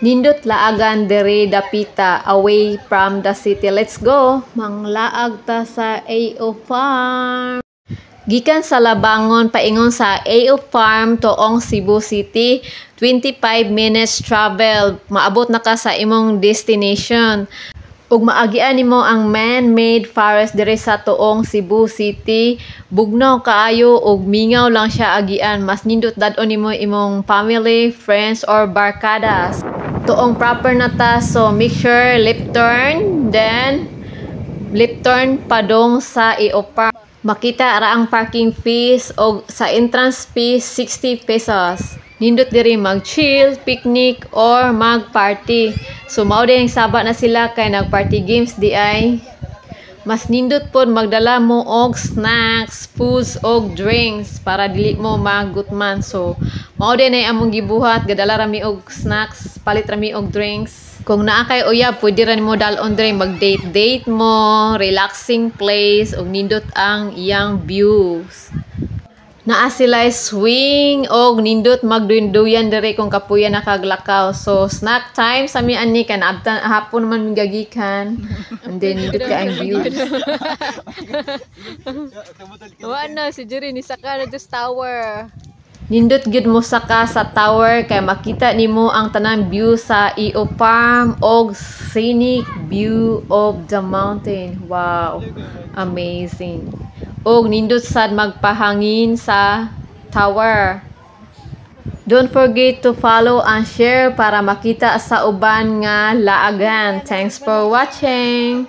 Nindot laagan dere dapita away from the city. Let's go. Manglaag ta sa AO Farm. Gikan sa Labangon paingon sa AO Farm toong Cebu City, 25 minutes travel. Maabot na ka sa imong destination. Ug maagian nimo ang man-made forest diri sa tuong Cebu City. Bugnaw kaayo ug mingaw lang siya agian. Mas nindot dadon nimo imong family, friends or barkadas. Tuong proper na ta, so make sure left turn, then left turn padong sa AO Park. Makita ra ang parking fees o sa entrance fees 60 pesos. Nindot diri mag-chill, picnic, or mag-party. So, mao din saba na sila kay nag-party games di ay. Mas nindot pod magdala mo og snacks, foods, og drinks para dili mo magutman. So, mao din ay among gibuhat, gadala rami og snacks, palit rami og drinks. Kung naa kay uyab, pwede ra nimo dalon diri mag-date mo, relaxing place, og nindot ang iyang views. Naa sila swing og nindot magduyan diri kung kapuya nakaglakaw. So snack time sa mi ani kan abtan hapon man migagikan. And then nindot ka ang views. Wa na si Jerry ni saka na sa tower. Nindot gid mo saka sa tower kay makita nimo ang tanang view sa AO Farm og scenic view of the mountain. Wow, amazing. Og nindot sad magpahangin sa tower. Don't forget to follow and share para makita sa uban nga laagan. Thanks for watching.